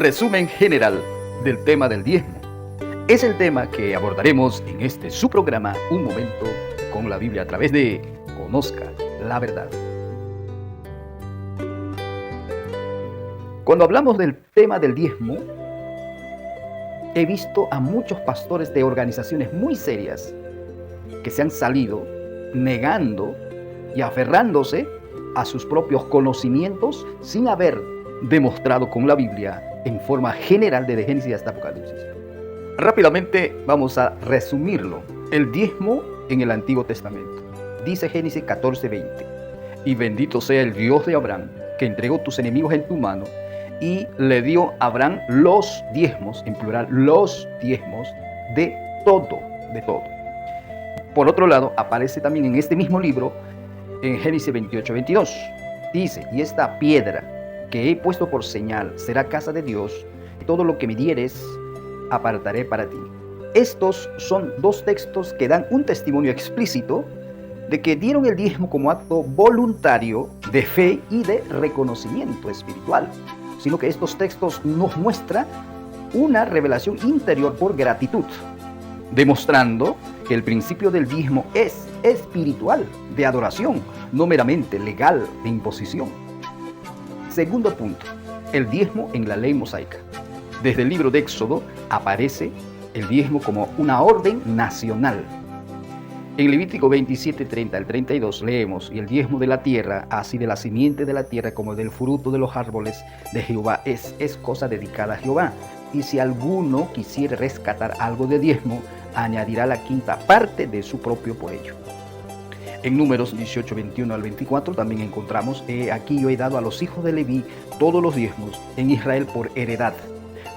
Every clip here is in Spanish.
resumen general del tema del diezmo. Es el tema que abordaremos en este su programa Un Momento con la Biblia a través de Conozca la Verdad. Cuando hablamos del tema del diezmo, he visto a muchos pastores de organizaciones muy serias que se han salido negando y aferrándose a sus propios conocimientos sin haber demostrado con la Biblia en forma general desde Génesis hasta Apocalipsis. Rápidamente vamos a resumirlo. El diezmo en el Antiguo Testamento. Dice Génesis 14:20. Y bendito sea el Dios de Abraham, que entregó tus enemigos en tu mano, y le dio a Abraham los diezmos, en plural, los diezmos de todo, de todo. Por otro lado, aparece también en este mismo libro, en Génesis 28:22. Dice, y esta piedra que he puesto por señal será casa de Dios, y todo lo que me dieres apartaré para ti. Estos son dos textos que dan un testimonio explícito de que dieron el diezmo como acto voluntario de fe y de reconocimiento espiritual, sino que estos textos nos muestran una revelación interior por gratitud, demostrando que el principio del diezmo es espiritual, de adoración, no meramente legal, de imposición. Segundo punto, el diezmo en la ley mosaica. Desde el libro de Éxodo aparece el diezmo como una orden nacional. En Levítico 27:30 al 32 leemos, y el diezmo de la tierra, así de la simiente de la tierra como del fruto de los árboles de Jehová, es cosa dedicada a Jehová. Y si alguno quisiera rescatar algo de diezmo, añadirá la quinta parte de su propio por ello. En Números 18:21 al 24 también encontramos, aquí yo he dado a los hijos de Leví todos los diezmos en Israel por heredad,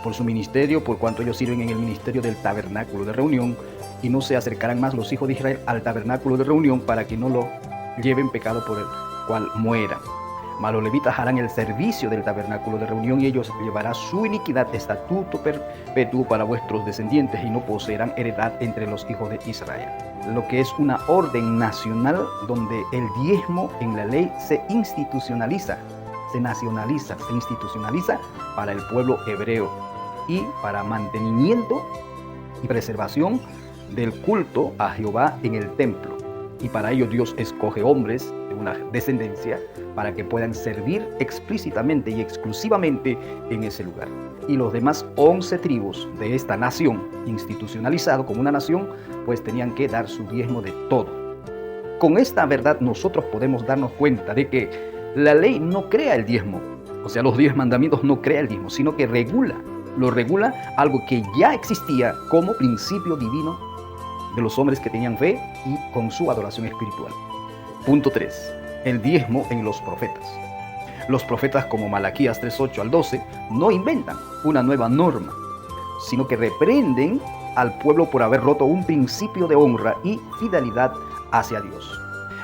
por su ministerio, por cuanto ellos sirven en el ministerio del tabernáculo de reunión, y no se acercarán más los hijos de Israel al tabernáculo de reunión para que no lo lleven pecado por el cual mueran. Mas los levitas harán el servicio del tabernáculo de reunión, y ellos llevarán su iniquidad, estatuto perpetuo para vuestros descendientes, y no poseerán heredad entre los hijos de Israel. Lo que es una orden nacional donde el diezmo en la ley se institucionaliza, se nacionaliza, se institucionaliza para el pueblo hebreo y para mantenimiento y preservación del culto a Jehová en el templo. Y para ello Dios escoge hombres de una descendencia para que puedan servir explícitamente y exclusivamente en ese lugar. Y los demás 11 tribus de esta nación, institucionalizado como una nación, pues tenían que dar su diezmo de todo. Con esta verdad nosotros podemos darnos cuenta de que la ley no crea el diezmo, o sea, los 10 mandamientos no crea el diezmo, sino que lo regula algo que ya existía como principio divino de los hombres que tenían fe y con su adoración espiritual. Punto 3. El diezmo en los profetas. Los profetas como Malaquías 3:8 al 12 no inventan una nueva norma, sino que reprenden al pueblo por haber roto un principio de honra y fidelidad hacia Dios.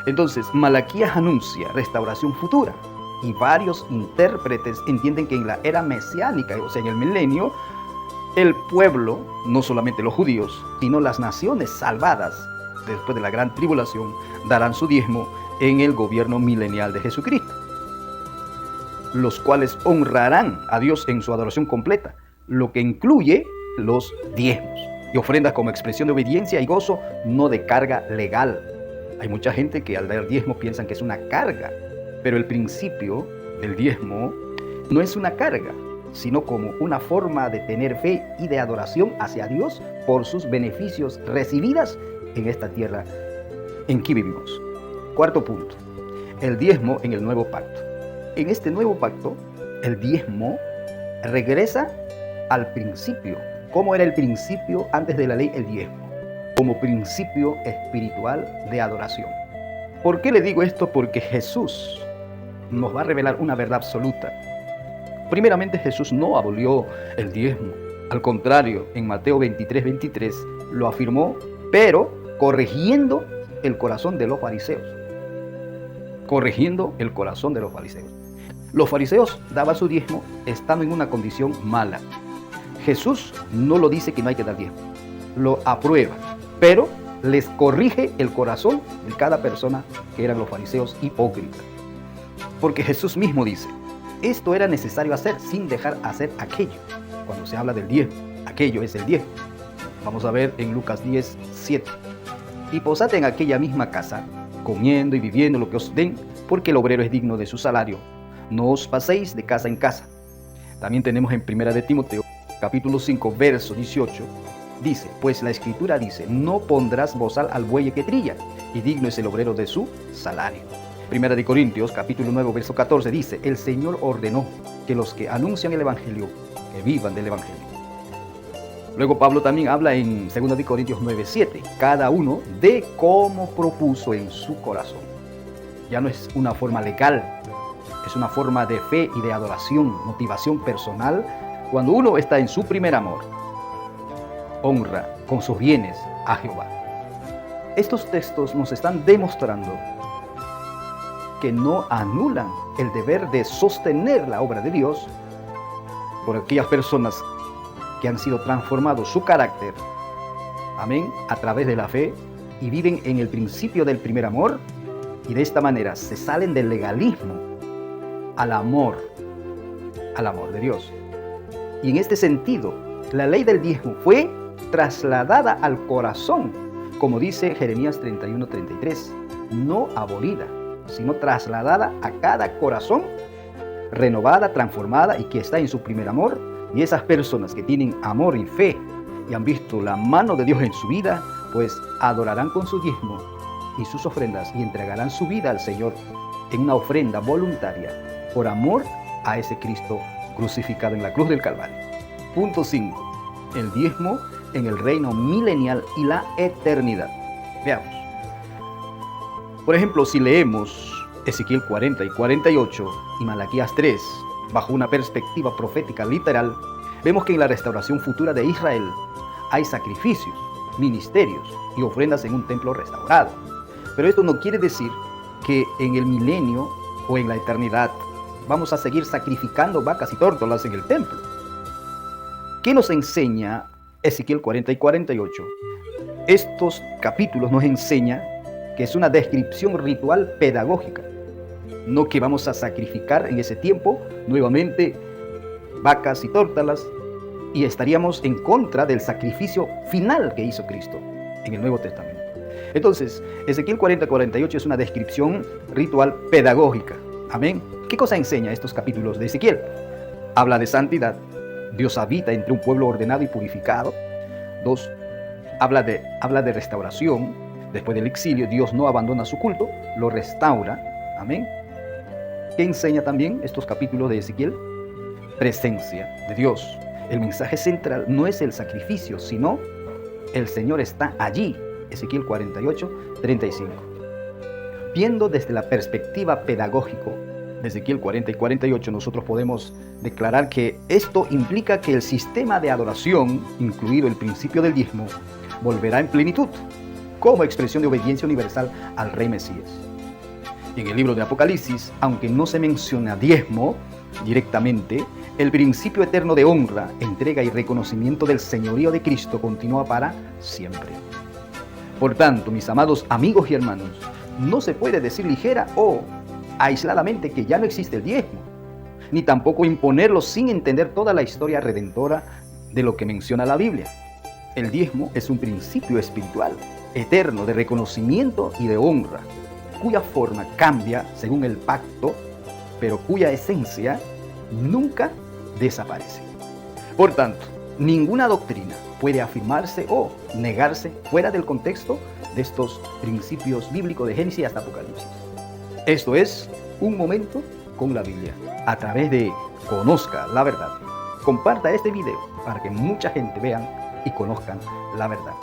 Entonces, Malaquías anuncia restauración futura, y varios intérpretes entienden que en la era mesiánica, o sea, en el milenio, el pueblo, no solamente los judíos, sino las naciones salvadas después de la gran tribulación, darán su diezmo en el gobierno milenial de Jesucristo, los cuales honrarán a Dios en su adoración completa, lo que incluye los diezmos y ofrendas como expresión de obediencia y gozo, no de carga legal. Hay mucha gente que al dar diezmo piensan que es una carga, pero el principio del diezmo no es una carga, sino como una forma de tener fe y de adoración hacia Dios por sus beneficios recibidas en esta tierra en que vivimos. Cuarto punto, el diezmo en el nuevo pacto. En este nuevo pacto, el diezmo regresa al principio. ¿Cómo era el principio antes de la ley? El diezmo, como principio espiritual de adoración. ¿Por qué le digo esto? Porque Jesús nos va a revelar una verdad absoluta. Primeramente, Jesús no abolió el diezmo. Al contrario, en Mateo 23:23 lo afirmó, pero corrigiendo el corazón de los fariseos. Corrigiendo el corazón de los fariseos. Los fariseos daban su diezmo estando en una condición mala. Jesús no lo dice que no hay que dar diezmo. Lo aprueba, pero les corrige el corazón de cada persona que eran los fariseos hipócritas. Porque Jesús mismo dice, esto era necesario hacer sin dejar hacer aquello. Cuando se habla del diezmo, aquello es el diezmo. Vamos a ver en Lucas 10:7. Y posad en aquella misma casa, comiendo y viviendo lo que os den, porque el obrero es digno de su salario. No os paséis de casa en casa. También tenemos en 1 de Timoteo, capítulo 5, verso 18, dice, pues la Escritura dice, no pondrás bozal al buey que trilla, y digno es el obrero de su salario. 1 de Corintios, capítulo 9, verso 14, dice, el Señor ordenó que los que anuncian el Evangelio, que vivan del Evangelio. Luego Pablo también habla en 2 de Corintios 9:7, cada uno de como propuso en su corazón. Ya no es una forma legal, es una forma de fe y de adoración, motivación personal, cuando uno está en su primer amor, honra con sus bienes a Jehová. Estos textos nos están demostrando que no anulan el deber de sostener la obra de Dios por aquellas personas que han sido transformados su carácter, amén, a través de la fe y viven en el principio del primer amor, y de esta manera se salen del legalismo al amor de Dios. Y en este sentido, la ley del diezmo fue trasladada al corazón, como dice Jeremías 31:33, no abolida, sino trasladada a cada corazón, renovada, transformada y que está en su primer amor. Y esas personas que tienen amor y fe y han visto la mano de Dios en su vida, pues adorarán con su diezmo y sus ofrendas y entregarán su vida al Señor en una ofrenda voluntaria por amor a ese Cristo crucificado en la cruz del Calvario. Punto 5. El diezmo en el reino milenial y la eternidad. Veamos. Por ejemplo, si leemos Ezequiel 40 y 48 y Malaquías 3, bajo una perspectiva profética literal, vemos que en la restauración futura de Israel hay sacrificios, ministerios y ofrendas en un templo restaurado. Pero esto no quiere decir que en el milenio o en la eternidad vamos a seguir sacrificando vacas y tórtolas en el templo. ¿Qué nos enseña Ezequiel 40 y 48? Estos capítulos nos enseñan que es una descripción ritual pedagógica. No que vamos a sacrificar en ese tiempo nuevamente vacas y tórtolas y estaríamos en contra del sacrificio final que hizo Cristo en el Nuevo Testamento. Entonces, Ezequiel 40-48 es una descripción ritual pedagógica. Amén. ¿Qué cosa enseña estos capítulos de Ezequiel? Habla de santidad. Dios habita entre un pueblo ordenado y purificado. 2. Habla de restauración. Después del exilio, Dios no abandona su culto, lo restaura. Amén. ¿Qué enseña también estos capítulos de Ezequiel? Presencia de Dios. El mensaje central no es el sacrificio, sino el Señor está allí. Ezequiel 48:35. Viendo desde la perspectiva pedagógica de Ezequiel 40 y 48, nosotros podemos declarar que esto implica que el sistema de adoración, incluido el principio del diezmo, volverá en plenitud, como expresión de obediencia universal al Rey Mesías. En el libro de Apocalipsis, aunque no se menciona diezmo directamente, el principio eterno de honra, entrega y reconocimiento del señorío de Cristo continúa para siempre. Por tanto, mis amados amigos y hermanos, no se puede decir ligera o aisladamente que ya no existe el diezmo, ni tampoco imponerlo sin entender toda la historia redentora de lo que menciona la Biblia. El diezmo es un principio espiritual, eterno, de reconocimiento y de honra, cuya forma cambia según el pacto, pero cuya esencia nunca desaparece. Por tanto, ninguna doctrina puede afirmarse o negarse fuera del contexto de estos principios bíblicos de Génesis hasta Apocalipsis. Esto es Un Momento con la Biblia, a través de Conozca la Verdad. Comparta este video para que mucha gente vea y conozcan la verdad.